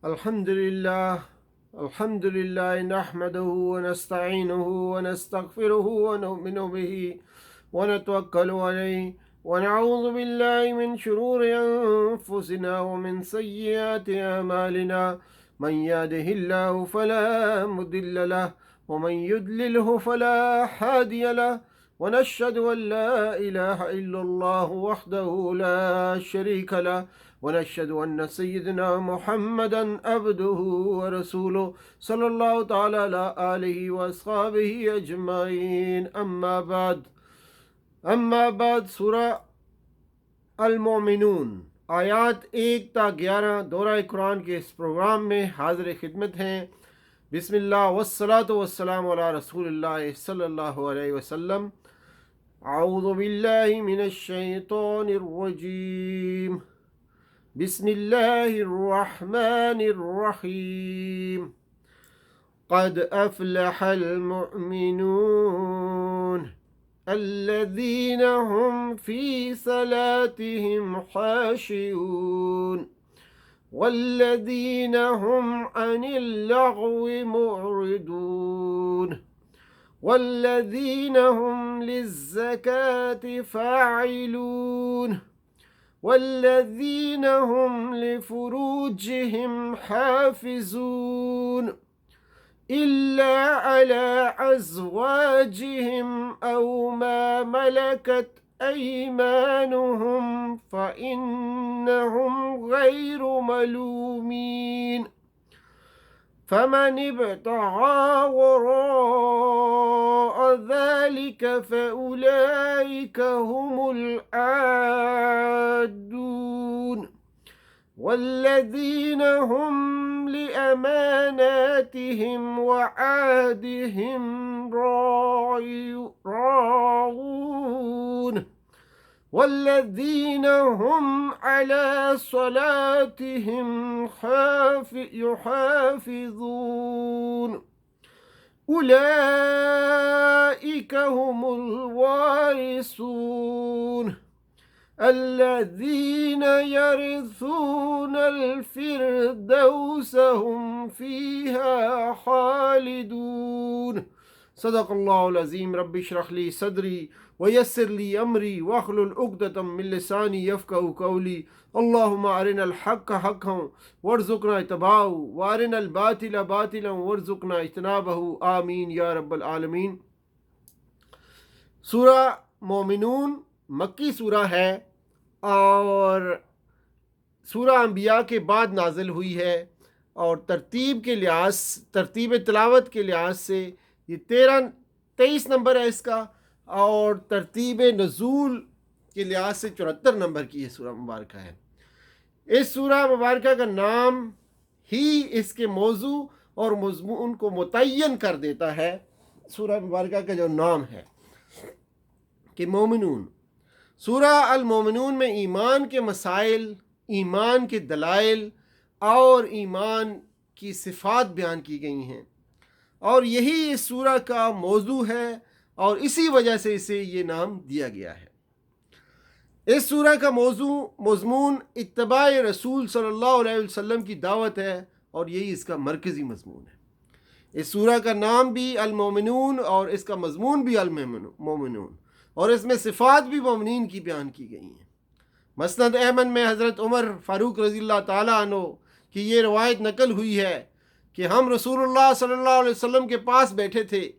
الحمد لله نحمده ونستعينه ونستغفره ونؤمن به ونتوكل عليه ونعوذ بالله من شرور أنفسنا ومن سيئات أعمالنا. من يهده الله فلا مضل له ومن يضلله فلا هادي له. ونشهد أن لا إله إلا الله وحده لا شريك له ونشهد أن سيدنا محمدا عبده ورسوله صلى الله تعالى على آله وأصحابه أجمعين. أما بعد سورہ المومنون آیات 1 تا 11 دورہ قرآن کے اس پروگرام میں حاضر خدمت ہیں. بسم اللہ والصلاة والسلام علی رسول اللہ صلی اللہ علیہ وسلم. اعوذ باللہ من الشیطان الرجیم. بسم اللہ الرحمن الرحیم. قد افلح المؤمنون الذين هم في صلاتهم خاشعون والذين هم عن اللغو معرضون والذين هم للزكاة فاعلون والذين هم لفروجهم حافظون إلا على أزواجهم أو ما ملكت أيمانهم فإنهم غير ملومين. فمن ابتغى وراء ذلك فأولئك هم العادون. والذين هم لأماناتهم وعهدهم راعون والذين هم على صلاتهم يحافظون. أولئك هم الوارثون الذين يرثون الفردوس هم فيها خالدون. صدق اللہ العظیم. رب اشرح لی صدری ویسر لی امری واحلل عقدۃ من لسانی یفقہوا قولی. اللہم ارنا الحق حقا وارزقنا اتباعہ وارنا الباطل باطلا وارزقنا اجتنابہ. آمین یا رب العالمین. سورہ مومنون مکی سورہ ہے اور سورہ انبیاء کے بعد نازل ہوئی ہے، اور ترتیب تلاوت کے لحاظ سے یہ 23 نمبر ہے اس کا، اور ترتیب نزول کے لحاظ سے 74 نمبر کی یہ سورہ مبارکہ ہے. اس سورہ مبارکہ کا نام ہی اس کے موضوع اور مضمون کو متعین کر دیتا ہے. سورہ مبارکہ کا جو نام ہے کہ مومنون. سورہ المومنون میں ایمان کے مسائل، ایمان کے دلائل اور ایمان کی صفات بیان کی گئی ہیں، اور یہی اس سورہ کا موضوع ہے، اور اسی وجہ سے اسے یہ نام دیا گیا ہے. اس سورہ کا مضمون اتباع رسول صلی اللہ علیہ وسلم کی دعوت ہے، اور یہی اس کا مرکزی مضمون ہے. اس سورہ کا نام بھی المومنون اور اس کا مضمون بھی المومنون، اور اس میں صفات بھی مومنین کی بیان کی گئی ہیں. مسند احمد میں حضرت عمر فاروق رضی اللہ تعالیٰ عنہ کی یہ روایت نقل ہوئی ہے کہ ہم رسول اللہ صلی اللہ علیہ وسلم کے پاس بیٹھے تھے.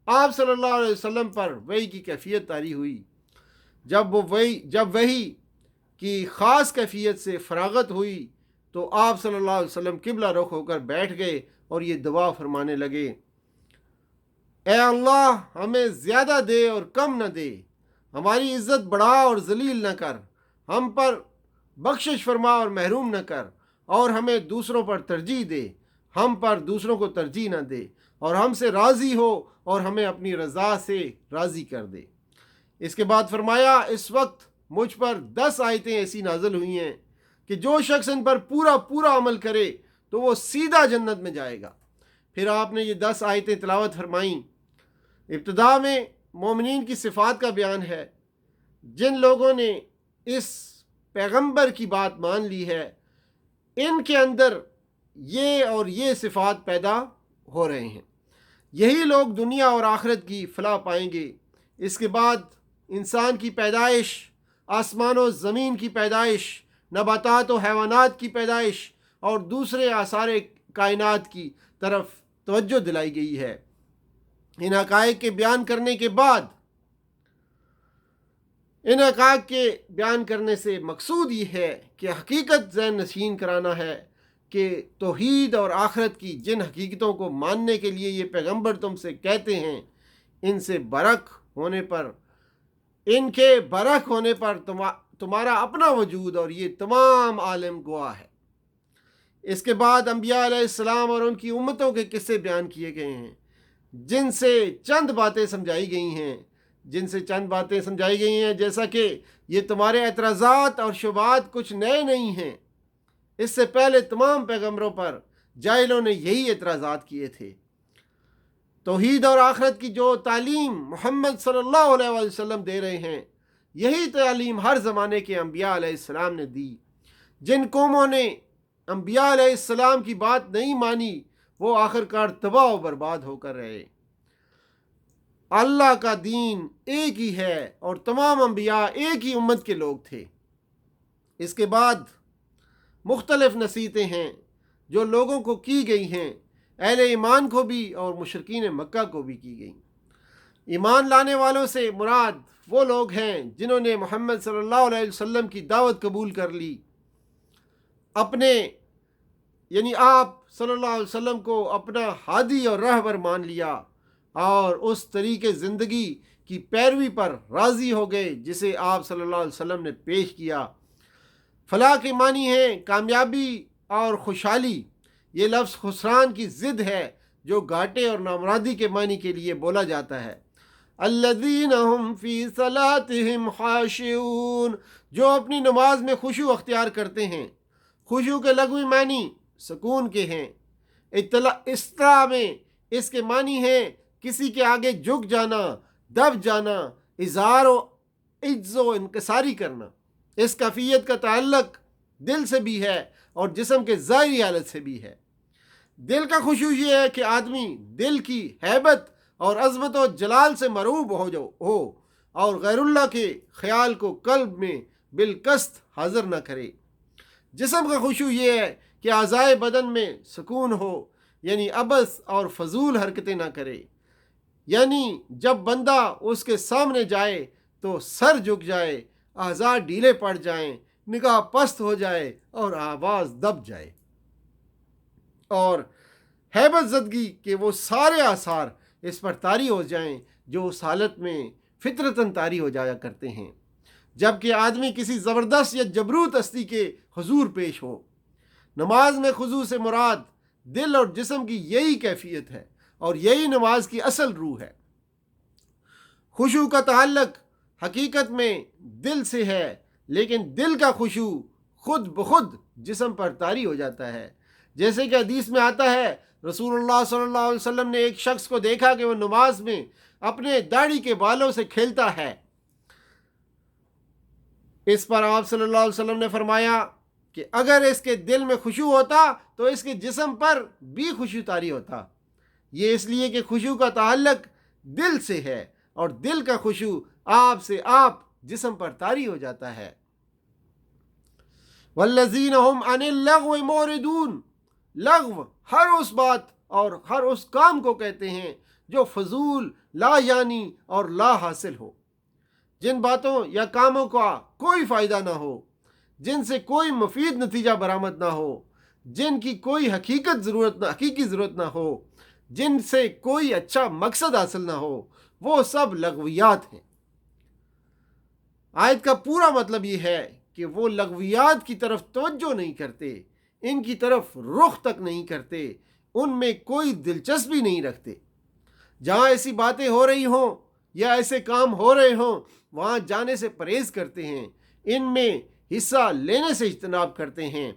آپ صلی اللہ علیہ وسلم پر وحی کی کیفیت طاری ہوئی. جب وحی کی خاص کیفیت سے فراغت ہوئی تو آپ صلی اللہ علیہ وسلم قبلہ رخ ہو کر بیٹھ گئے اور یہ دعا فرمانے لگے: اے اللہ، ہمیں زیادہ دے اور کم نہ دے، ہماری عزت بڑھا اور ذلیل نہ کر، ہم پر بخشش فرما اور محروم نہ کر، اور ہمیں دوسروں پر ترجیح دے، ہم پر دوسروں کو ترجیح نہ دے، اور ہم سے راضی ہو اور ہمیں اپنی رضا سے راضی کر دے. اس کے بعد فرمایا: اس وقت مجھ پر 10 آیتیں ایسی نازل ہوئی ہیں کہ جو شخص ان پر پورا عمل کرے تو وہ سیدھا جنت میں جائے گا. پھر آپ نے یہ 10 آیتیں تلاوت فرمائیں. ابتدا میں مومنین کی صفات کا بیان ہے. جن لوگوں نے اس پیغمبر کی بات مان لی ہے، ان کے اندر یہ صفات پیدا ہو رہے ہیں۔ یہی لوگ دنیا اور آخرت کی فلاح پائیں گے۔ اس کے بعد انسان کی پیدائش، آسمان و زمین کی پیدائش، نباتات و حیوانات کی پیدائش اور دوسرے آثار کائنات کی طرف توجہ دلائی گئی ہے۔ ان حقائق کے بیان کرنے کے بعد، ان حقائق کے بیان کرنے سے مقصود یہ ہے کہ حقیقت ذہن نشین کرانا ہے کہ توحید اور آخرت کی جن حقیقتوں کو ماننے کے لیے یہ پیغمبر تم سے کہتے ہیں، ان سے برق ہونے پر، ان کے برق ہونے پر تمہارا اپنا وجود اور یہ تمام عالم گواہ ہے۔ اس کے بعد انبیاء علیہ السلام اور ان کی امتوں کے قصے بیان کیے گئے ہیں، جن سے چند باتیں سمجھائی گئی ہیں، جیسا کہ یہ تمہارے اعتراضات اور شبہات کچھ نئے نہیں ہیں۔ اس سے پہلے تمام پیغمبروں پر جاہلوں نے یہی اعتراضات کیے تھے۔ توحید اور آخرت کی جو تعلیم محمد صلی اللہ علیہ وسلم دے رہے ہیں، یہی تعلیم ہر زمانے کے انبیاء علیہ السلام نے دی۔ جن قوموں نے انبیاء علیہ السلام کی بات نہیں مانی، وہ آخرکار تباہ و برباد ہو کر رہے۔ اللہ کا دین ایک ہی ہے اور تمام انبیاء ایک ہی امت کے لوگ تھے۔ اس کے بعد مختلف نصیحتیں ہیں جو لوگوں کو کی گئی ہیں، اہل ایمان کو بھی اور مشرکین مکہ کو بھی کی گئی۔ ایمان لانے والوں سے مراد وہ لوگ ہیں جنہوں نے محمد صلی اللہ علیہ وسلم کی دعوت قبول کر لی، یعنی آپ صلی اللہ علیہ وسلم کو اپنا ہادی اور رہبر مان لیا اور اس طریقے زندگی کی پیروی پر راضی ہو گئے جسے آپ صلی اللہ علیہ وسلم نے پیش کیا۔ فلاح کے معنی ہیں کامیابی اور خوشحالی۔ یہ لفظ خسران کی ضد ہے جو گھاٹے اور نامرادی کے معنی کے لیے بولا جاتا ہے۔ الذین هم فی صلاتہم خاشعون، جو اپنی نماز میں خشوع اختیار کرتے ہیں۔ خشوع کے لغوی معنی سکون کے ہیں۔ اصطلاح میں اس کے معنی ہیں کسی کے آگے جھک جانا، دب جانا، اظہار و عجز و انکساری کرنا۔ اس کیفیت کا تعلق دل سے بھی ہے اور جسم کے ظاہری حالت سے بھی ہے۔ دل کا خشوع یہ ہے کہ آدمی دل کی ہیبت اور عظمت و جلال سے مرعوب ہو اور غیر اللہ کے خیال کو قلب میں بالقصد حاضر نہ کرے۔ جسم کا خشوع یہ ہے کہ اعضائے بدن میں سکون ہو، یعنی عبث اور فضول حرکتیں نہ کرے۔ یعنی جب بندہ اس کے سامنے جائے تو سر جھک جائے، اعضاء ڈھیلے پڑ جائیں، نگاہ پست ہو جائے اور آواز دب جائے، اور ہیبت زدگی کے وہ سارے آثار اس پر طاری ہو جائیں جو اس حالت میں فطرتاً طاری ہو جایا کرتے ہیں جبکہ آدمی کسی زبردست یا جبروت ہستی کے حضور پیش ہو۔ نماز میں خضوع سے مراد دل اور جسم کی یہی کیفیت ہے اور یہی نماز کی اصل روح ہے۔ خشوع کا تعلق حقیقت میں دل سے ہے، لیکن دل کا خشوع خود بخود جسم پر طاری ہو جاتا ہے۔ جیسے کہ حدیث میں آتا ہے، رسول اللہ صلی اللہ علیہ وسلم نے ایک شخص کو دیکھا کہ وہ نماز میں اپنے داڑھی کے بالوں سے کھیلتا ہے۔ اس پر آپ صلی اللہ علیہ وسلم نے فرمایا کہ اگر اس کے دل میں خشوع ہوتا تو اس کے جسم پر بھی خشوع طاری ہوتا۔ یہ اس لیے کہ خشوع کا تعلق دل سے ہے اور دل کا خشوع آپ سے آپ جسم پر طاری ہو جاتا ہے۔ والذین هم عن اللغو معرضون، لغو ہر اس بات اور ہر اس کام کو کہتے ہیں جو فضول، لا یعنی اور لا حاصل ہو، جن باتوں یا کاموں کا کوئی فائدہ نہ ہو، جن سے کوئی مفید نتیجہ برآمد نہ ہو، جن کی کوئی حقیقی ضرورت نہ ہو، جن سے کوئی اچھا مقصد حاصل نہ ہو، وہ سب لغویات ہیں۔ آیت کا پورا مطلب یہ ہے کہ وہ لغویات کی طرف توجہ نہیں کرتے، ان کی طرف رخ تک نہیں کرتے، ان میں کوئی دلچسپی نہیں رکھتے۔ جہاں ایسی باتیں ہو رہی ہوں یا ایسے کام ہو رہے ہوں وہاں جانے سے پرہیز کرتے ہیں، ان میں حصہ لینے سے اجتناب کرتے ہیں۔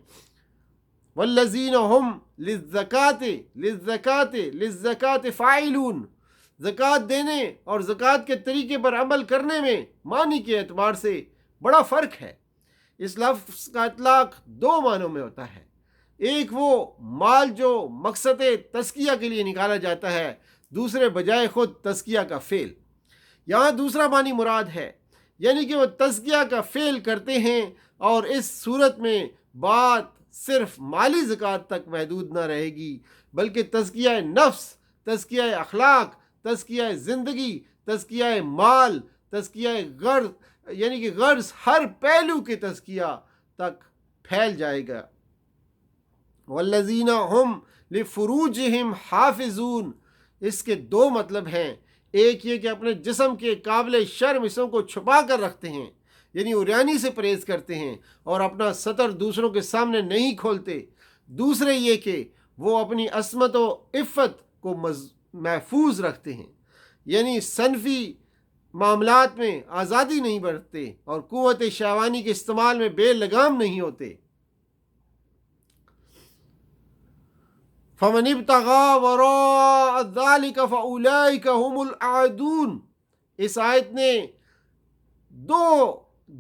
والذین هم للزکاة فاعلون، زکوٰۃ دینے اور زکوٰۃ کے طریقے پر عمل کرنے میں معنی کے اعتبار سے بڑا فرق ہے۔ اس لفظ کا اطلاق دو معنوں میں ہوتا ہے۔ ایک وہ مال جو مقصد تزکیہ کے لیے نکالا جاتا ہے، دوسرے بجائے خود تزکیہ کا فعل۔ یہاں دوسرا معنی مراد ہے، یعنی کہ وہ تزکیہ کا فعل کرتے ہیں، اور اس صورت میں بات صرف مالی زکوٰۃ تک محدود نہ رہے گی، بلکہ تزکیہ نفس، تزکیہ اخلاق، تزکیہ زندگی، تزکیہ مال، تزکیہ غرض، یعنی کہ غرض ہر پہلو کے تزکیہ تک پھیل جائے گا۔ والذین ہم لفروجہم حافظون، اس کے دو مطلب ہیں۔ ایک یہ کہ اپنے جسم کے قابل شرم حصوں کو چھپا کر رکھتے ہیں، یعنی عریانی سے پرہیز کرتے ہیں اور اپنا ستر دوسروں کے سامنے نہیں کھولتے۔ دوسرے یہ کہ وہ اپنی عصمت و عفت کو محفوظ رکھتے ہیں، یعنی صنفی معاملات میں آزادی نہیں برتتے اور قوت شہوانی کے استعمال میں بے لگام نہیں ہوتے۔ فمن ابتغى وراء ذلك فاولئك هم العادون، اس آیت نے دو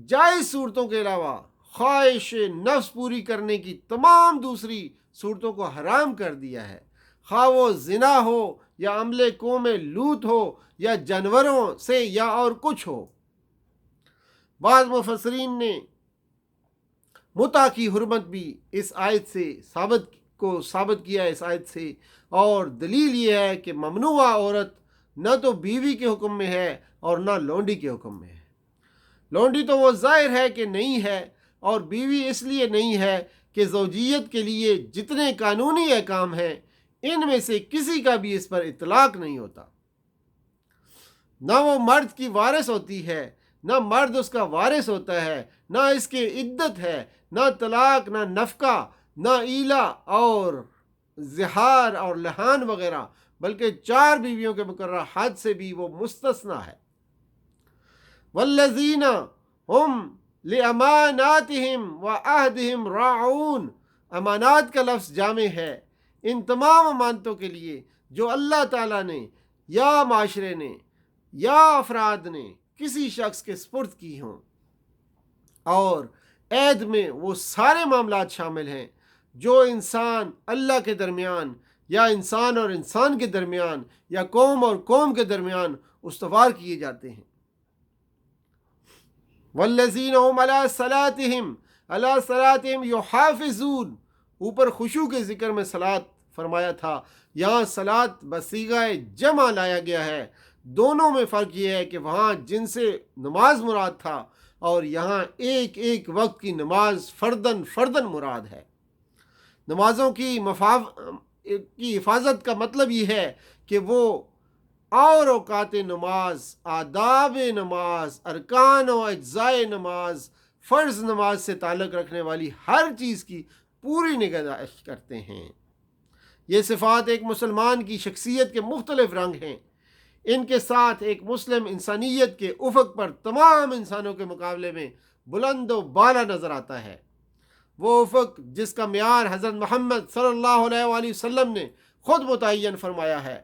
جائز صورتوں کے علاوہ خواہش نفس پوری کرنے کی تمام دوسری صورتوں کو حرام کر دیا ہے، خواہ وہ زنا ہو یا عمل قوم لوط ہو یا جانوروں سے یا اور کچھ ہو۔ بعض مفسرین نے متع کی حرمت بھی اس آیت سے ثابت کیا اس آیت سے، اور دلیل یہ ہے کہ ممنوع عورت نہ تو بیوی کے حکم میں ہے اور نہ لونڈی کے حکم میں ہے۔ لونڈی تو وہ ظاہر ہے کہ نہیں ہے، اور بیوی اس لیے نہیں ہے کہ زوجیت کے لیے جتنے قانونی احکام ہیں ان میں سے کسی کا بھی اس پر اطلاق نہیں ہوتا۔ نہ وہ مرد کی وارث ہوتی ہے، نہ مرد اس کا وارث ہوتا ہے، نہ اس کی عدت ہے، نہ طلاق، نہ نفقہ، نہ ایلا اور زہار اور لحان وغیرہ، بلکہ 4 بیویوں کے مقررہ حد سے بھی وہ مستثنیٰ ہے۔ والذین ہم لاماناتہم وعہدہم راعون، امانات کا لفظ جامع ہے ان تمام امانتوں کے لیے جو اللہ تعالیٰ نے یا معاشرے نے یا افراد نے کسی شخص کے سپرد کی ہوں، اور عہد میں وہ سارے معاملات شامل ہیں جو انسان اللہ کے درمیان یا انسان اور انسان کے درمیان یا قوم اور قوم کے درمیان استوار کیے جاتے ہیں۔ والذین هم علی صلاتہم یحافظون، اوپر خشوع کے ذکر میں صلاۃ فرمایا تھا، یہاں صلاۃ بصیغہ جمع لایا گیا ہے۔ دونوں میں فرق یہ ہے کہ وہاں جن سے نماز مراد تھا اور یہاں ایک ایک وقت کی نماز فردن مراد ہے۔ نمازوں کی حفاظت کا مطلب یہ ہے کہ وہ اور اوقات نماز، آداب نماز، ارکان و اجزاء نماز، فرض نماز سے تعلق رکھنے والی ہر چیز کی پوری نگہداشت کرتے ہیں۔ یہ صفات ایک مسلمان کی شخصیت کے مختلف رنگ ہیں، ان کے ساتھ ایک مسلم انسانیت کے افق پر تمام انسانوں کے مقابلے میں بلند و بالا نظر آتا ہے۔ وہ افق جس کا معیار حضرت محمد صلی اللہ علیہ وآلہ وسلم نے خود متعین فرمایا ہے،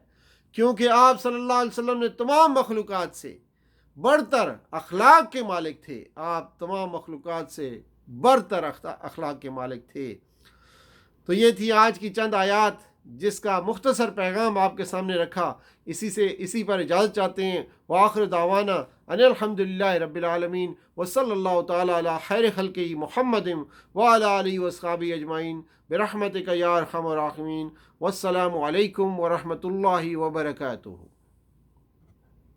کیونکہ آپ صلی اللہ علیہ وسلم نے تمام مخلوقات سے برتر اخلاق کے مالک تھے۔ آپ تمام مخلوقات سے برتر اخلاق کے مالک تھے۔ تو یہ تھی آج کی چند آیات جس کا مختصر پیغام آپ کے سامنے رکھا۔ اسی پر اجازت چاہتے ہیں۔ وآخر دعوانا ان الحمدللہ رب العالمین، وصلی اللہ تعالی علی خیر خلقہ محمد وعلی آلہ واصحابہ اجمعین برحمتک یا ارحم الراحمین۔ والسلام علیکم ورحمۃ اللہ وبرکاتہ۔